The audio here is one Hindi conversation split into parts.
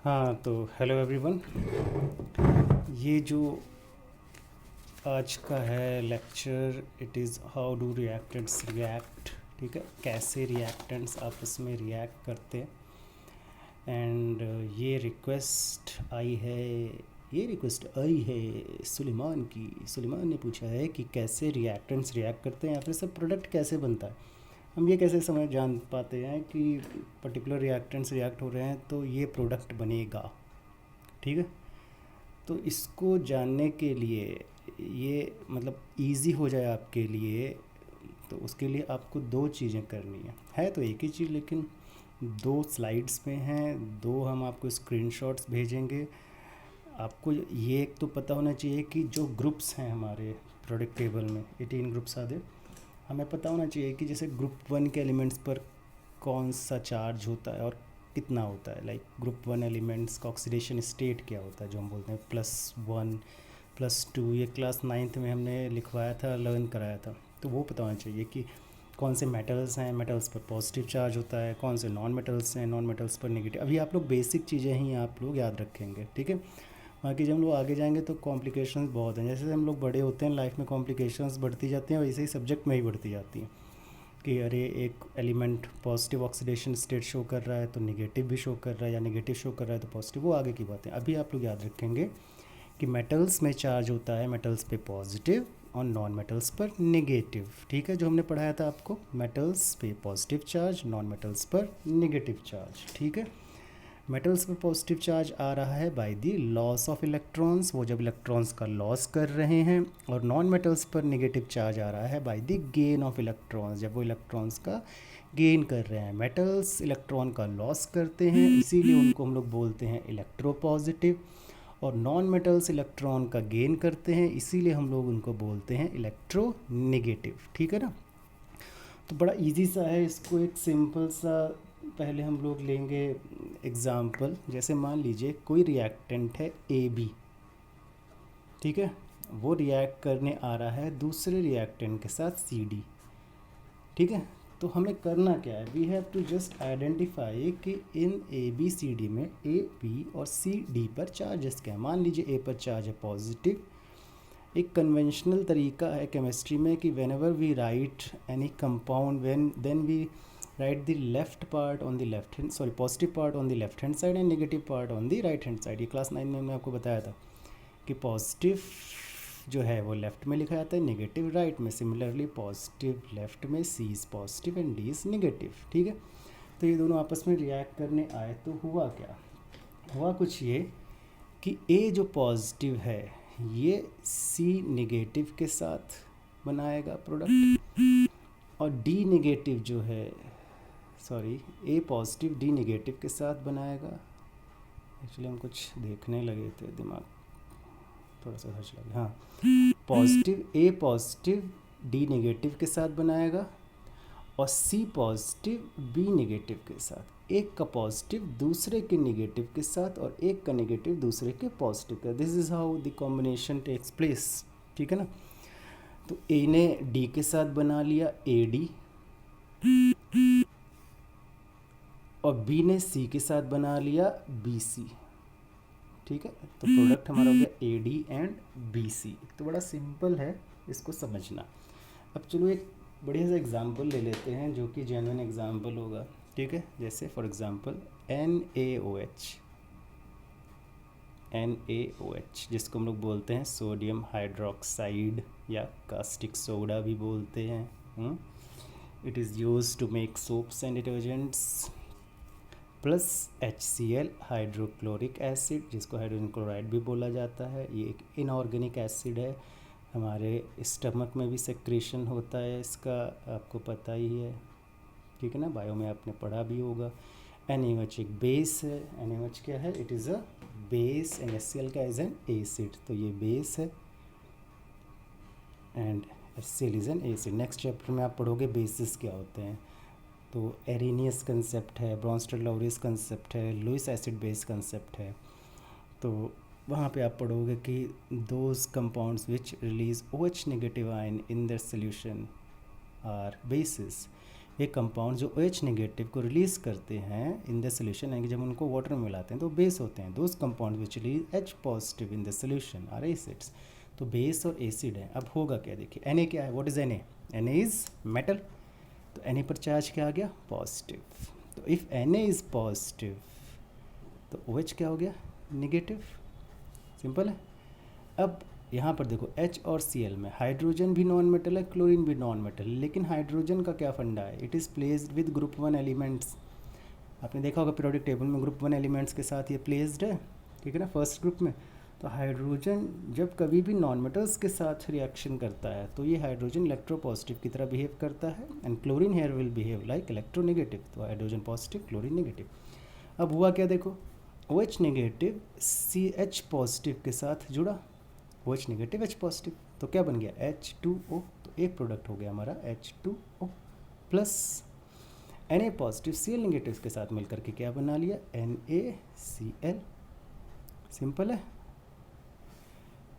हाँ, तो हेलो एवरीवन। ये जो आज का है lecture, it is how do reactants react. ठीक है, कैसे रिएक्टेंट्स आपस में रिएक्ट करते हैं। एंड ये रिक्वेस्ट आई है सुलेमान की। सुलेमान ने पूछा है कि कैसे रिएक्टेंट्स रिएक्ट करते हैं या फिर सब प्रोडक्ट कैसे बनता है। हम ये कैसे समझ जान पाते हैं कि पर्टिकुलर रिएक्टेंट्स रिएक्ट हो रहे हैं तो ये प्रोडक्ट बनेगा। ठीक है, तो इसको जानने के लिए ये मतलब इजी हो जाए आपके लिए, तो उसके लिए आपको दो चीज़ें करनी है तो एक ही चीज़, लेकिन दो स्लाइड्स में हैं, दो हम आपको स्क्रीनशॉट्स भेजेंगे। आपको ये एक तो पता होना चाहिए कि जो ग्रुप्स हैं हमारे प्रोडक्ट टेबल में 18 ग्रुप्स आते, हमें पता होना चाहिए कि जैसे ग्रुप 1 के एलिमेंट्स पर कौन सा चार्ज होता है और कितना होता है। लाइक ग्रुप 1 एलिमेंट्स का ऑक्सीडेशन स्टेट क्या होता है, जो हम बोलते हैं +1 +2। ये क्लास 9th में हमने लिखवाया था, लर्न कराया था। तो वो पता होना चाहिए कि कौन से मेटल्स हैं, मेटल्स पर पॉजिटिव चार्ज होता है, कौन से नॉन मेटल्स हैं, नॉन मेटल्स पर नेगेटिव। अभी आप लोग बेसिक चीज़ें ही आप लोग याद रखेंगे, ठीक है। बाकी जब हम लोग आगे जाएंगे तो कॉम्प्लिकेशंस बहुत हैं। जैसे हम लोग बड़े होते हैं लाइफ में कॉम्प्लिकेशंस बढ़ती जाती हैं, वैसे ही सब्जेक्ट में ही बढ़ती जाती हैं कि अरे एक element positive oxidation state show कर रहा है तो नेगेटिव भी शो कर रहा है, या नेगेटिव शो कर रहा है तो पॉजिटिव। वो आगे की बात है। अभी आप लोग याद रखेंगे कि मेटल्स में चार्ज होता है मेटल्स पे पॉजिटिव और नॉन मेटल्स पर नेगेटिव। ठीक है, जो हमने पढ़ाया था आपको, मेटल्स पे पॉजिटिव चार्ज, नॉन मेटल्स पर नेगेटिव चार्ज। ठीक है, मेटल्स पर पॉजिटिव चार्ज आ रहा है by the loss of electrons, वो जब इलेक्ट्रॉन्स का लॉस कर रहे हैं। और नॉन मेटल्स पर नेगेटिव चार्ज आ रहा है by the gain of electrons, जब वो इलेक्ट्रॉन्स का गेन कर रहे हैं। मेटल्स इलेक्ट्रॉन का लॉस करते हैं, इसीलिए उनको हम लोग बोलते हैं इलेक्ट्रोपॉजिटिव। और नॉन मेटल्स इलेक्ट्रॉन का गेन करते हैं, इसीलिए हम लोग उनको बोलते हैं इलेक्ट्रोनेगेटिव। ठीक है ना। तो बड़ा इजी सा है, इसको एक सिंपल सा पहले हम लोग लेंगे एग्ज़ाम्पल। जैसे मान लीजिए कोई रिएक्टेंट है AB, ठीक है, वो रिएक्ट करने आ रहा है दूसरे रिएक्टेंट के साथ CD। ठीक है, तो हमें करना क्या है, we have to just identify कि इन ABCD में AB और CD पर चार्जेस क्या है। मान लीजिए A पर चार्ज है पॉजिटिव। एक कन्वेंशनल तरीका है केमिस्ट्री में कि whenever we write any compound then we write the left part on the left hand, sorry positive part on the left hand side and negative part on the right hand side. ये क्लास 9 में मैंने आपको बताया था कि पॉजिटिव जो है वो लेफ्ट में लिखा जाता है, नेगेटिव राइट में। सिमिलरली पॉजिटिव लेफ्ट में C is positive and D is negative. ठीक है, तो ये दोनों आपस में रिएक्ट करने आए तो हुआ क्या, हुआ कुछ ये कि A जो पॉजिटिव है ये C नेगेटिव के साथ बनाएगा प्रोडक्ट, और D नेगेटिव जो है, sorry A positive D negative के साथ बनाएगा। एक्चुअली हम कुछ देखने लगे थे, दिमाग थोड़ा सा हर्च लगे। हाँ, positive A positive D negative के साथ बनाएगा और C पॉजिटिव B नेगेटिव के साथ। एक का पॉजिटिव दूसरे के नेगेटिव के साथ और एक का नेगेटिव दूसरे के पॉजिटिव का। This is how the combination takes place. ठीक है ना। तो A ने D के साथ बना लिया AD, और B ने C के साथ बना लिया BC। ठीक है, तो प्रोडक्ट हमारा हो गया AD एंड BC। तो बड़ा सिंपल है इसको समझना। अब चलो एक बढ़िया सा एग्जांपल ले लेते हैं जो कि जेन्युइन एग्जांपल होगा। ठीक है, जैसे फॉर एग्जांपल NaOH, जिसको हम लोग बोलते हैं सोडियम हाइड्रोक्साइड या कास्टिक सोडा भी बोलते हैं। It is use to make soaps and detergents. Plus HCl hydrochloric acid, जिसको हाइड्रोजन क्लोराइड भी बोला जाता है। ये एक इनऑर्गेनिक एसिड है, हमारे स्टमक में भी सेक्रेशन होता है इसका, आपको पता ही है। ठीक है ना, बायो में आपने पढ़ा भी होगा। NaOH एक बेस है। NaOH क्या है, it is a base, and HCl का इज़ एन एसिड। तो ये बेस है and HCl is an acid. Next chapter में आप पढ़ोगे बेसिस क्या होते हैं। तो एरेनियस कंसेप्ट है, ब्रॉन्स्टर-लॉरेस कंसेप्ट है, लुईस एसिड बेस कंसेप्ट है। तो वहाँ पे आप पढ़ोगे कि those compounds which release OH negative ion in their solution are bases. ये कंपाउंड जो OH नेगेटिव को रिलीज़ करते हैं इन द सोल्यूशन, यानी कि जब उनको वाटर में मिलाते हैं तो बेस होते हैं। Those compound which release H positive in the solution are acids. तो बेस और एसिड है। अब होगा क्या, देखिए Na क्या है, what is Na? Na is metal, तो Na पर चार्ज क्या आ गया, पॉजिटिव। तो इफ़ Na इज़ पॉजिटिव तो OH क्या हो गया, नेगेटिव। सिंपल है। अब यहाँ पर देखो H और Cl में हाइड्रोजन भी नॉन मेटल है, क्लोरीन भी नॉन मेटल है, लेकिन हाइड्रोजन का क्या फंडा है, it is placed with group 1 elements. आपने देखा होगा पीरियोडिक टेबल में ग्रुप 1 एलिमेंट्स के साथ ये प्लेस्ड है, ठीक है ना, फर्स्ट ग्रुप में। तो हाइड्रोजन जब कभी भी नॉन मेटल्स के साथ रिएक्शन करता है तो ये हाइड्रोजन इलेक्ट्रोपॉजिटिव की तरह बिहेव करता है, and chlorine here will behave like electronegative. तो हाइड्रोजन पॉजिटिव, क्लोरीन नेगेटिव। अब हुआ क्या, देखो OH नेगेटिव CH पॉजिटिव के साथ जुड़ा, OH नेगेटिव H पॉजिटिव, तो क्या बन गया, H2O। तो एक प्रोडक्ट हो गया हमारा H2O plus Na positive Cl negative के साथ मिलकर के क्या बना लिया, NaCl। सिंपल है,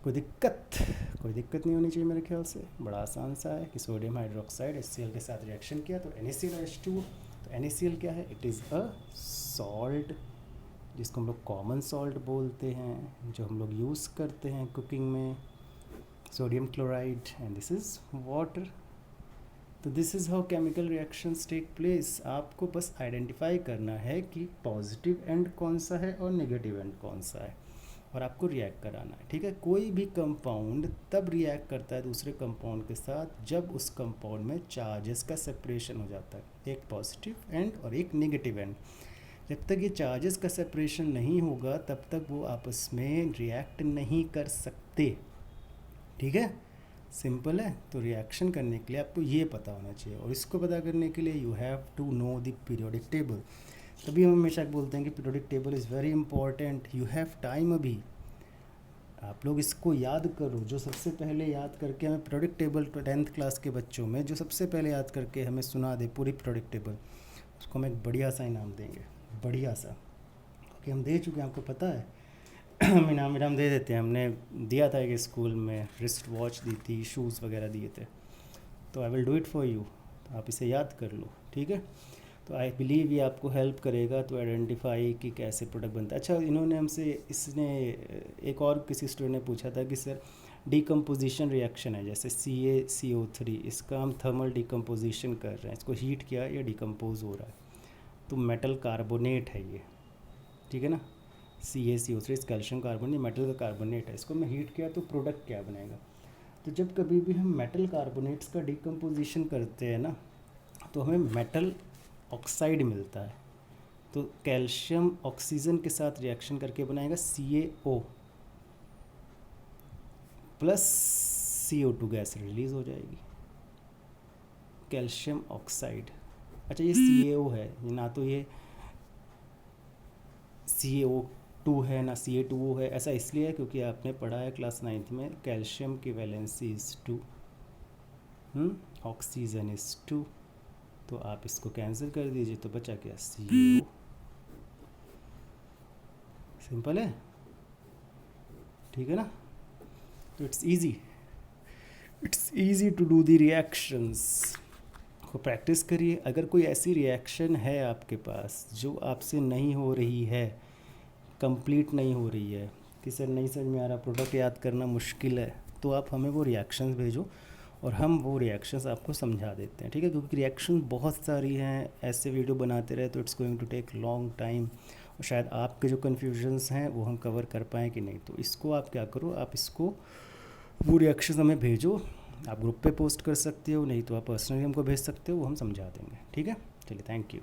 कोई दिक्कत नहीं होनी चाहिए मेरे ख्याल से, बड़ा आसान सा है कि सोडियम हाइड्रोक्साइड HCl के साथ रिएक्शन किया तो NaCl और H2O। तो NaCl क्या है, इट इज़ अ सॉल्ट, जिसको हम लोग कॉमन सॉल्ट बोलते हैं, जो हम लोग यूज़ करते हैं कुकिंग में, sodium chloride, and this is water. तो this is how chemical reactions take place. आपको बस आइडेंटिफाई करना है कि पॉजिटिव एंड कौन सा है और नेगेटिव एंड कौन सा है, और आपको रिएक्ट कराना है, ठीक है। कोई भी कंपाउंड तब रिएक्ट करता है दूसरे कंपाउंड के साथ जब उस कंपाउंड में चार्जेस का सेपरेशन हो जाता है, एक पॉजिटिव एंड और एक नेगेटिव एंड। जब तक ये चार्जेस का सेपरेशन नहीं होगा तब तक वो आपस में रिएक्ट नहीं कर सकते, ठीक है, सिंपल है। तो रिएक्शन करने के लिए आपको ये पता होना चाहिए, और इसको पता करने के लिए you have to know the periodic table. तभी हम हमेशा बोलते हैं कि periodic table is very important, you have time. अभी आप लोग इसको याद करो, जो सबसे पहले याद करके हमें पीरियोडिक टेबल 10th क्लास के बच्चों में जो सबसे पहले याद करके हमें सुना दे पूरी पीरियोडिक टेबल, उसको हम एक बढ़िया सा इनाम देंगे, बढ़िया सा, क्योंकि हम दे चुके हैं, आपको पता है। हम इनाम दे देते हैं, हमने दिया था कि स्कूल में रिस्ट वॉच दी थी, शूज़ वगैरह दिए थे, तो I will do it for you. तो आप इसे याद कर लो, ठीक है। तो आई बिलीव ये आपको हेल्प करेगा तो आइडेंटिफाई कि कैसे प्रोडक्ट बनता है। अच्छा, इन्होंने हमसे, इसने एक और किसी स्टूडेंट ने पूछा था कि सर डिकम्पोजिशन रिएक्शन है जैसे CaCO3, इसका हम थर्मल डिकम्पोजिशन कर रहे हैं, इसको हीट किया या डिकम्पोज हो रहा है, तो मेटल कार्बोनेट है ये, ठीक है ना। CaCO3 कैल्शियम कार्बोनेट, मेटल का कार्बोनेट है, इसको मैं हीट किया तो प्रोडक्ट क्या बनेगा। तो जब कभी भी हम मेटल कार्बोनेट्स का डिकम्पोजिशन करते हैं ना, तो हमें मेटल ऑक्साइड मिलता है। तो कैल्शियम ऑक्सीजन के साथ रिएक्शन करके बनाएगा CaO plus CO2 gas release हो जाएगी, कैल्शियम ऑक्साइड। अच्छा, ये CaO है, ना तो ये CaO2 है ना Ca2O है। ऐसा इसलिए है क्योंकि आपने पढ़ा है क्लास 9th में कैल्शियम की वैलेंसी इज़ 2, ऑक्सीजन इज़ 2, तो आप इसको कैंसिल कर दीजिए तो बचा क्या, CaO। सिंपल है, ठीक है ना। तो it's easy to do the reactions. को प्रैक्टिस करिए। अगर कोई ऐसी रिएक्शन है आपके पास जो आपसे नहीं हो रही है, कंप्लीट नहीं हो रही है, कि सर नहीं समझ में आ रहा, प्रोडक्ट याद करना मुश्किल है, तो आप हमें वो रिएक्शंस भेजो और हम वो रिएक्शंस आपको समझा देते हैं, ठीक है। क्योंकि रिएक्शन बहुत सारी हैं, ऐसे वीडियो बनाते रहे तो it's going to take long time, और शायद आपके जो कन्फ्यूजन्स हैं वो हम कवर कर पाएँ कि नहीं। तो इसको आप क्या करो, आप इसको वो रिएक्शंस हमें भेजो। आप ग्रुप पे पोस्ट कर सकते हो, नहीं तो आप पर्सनली हमको भेज सकते हो, वो हम समझा देंगे, ठीक है। चलिए, थैंक यू।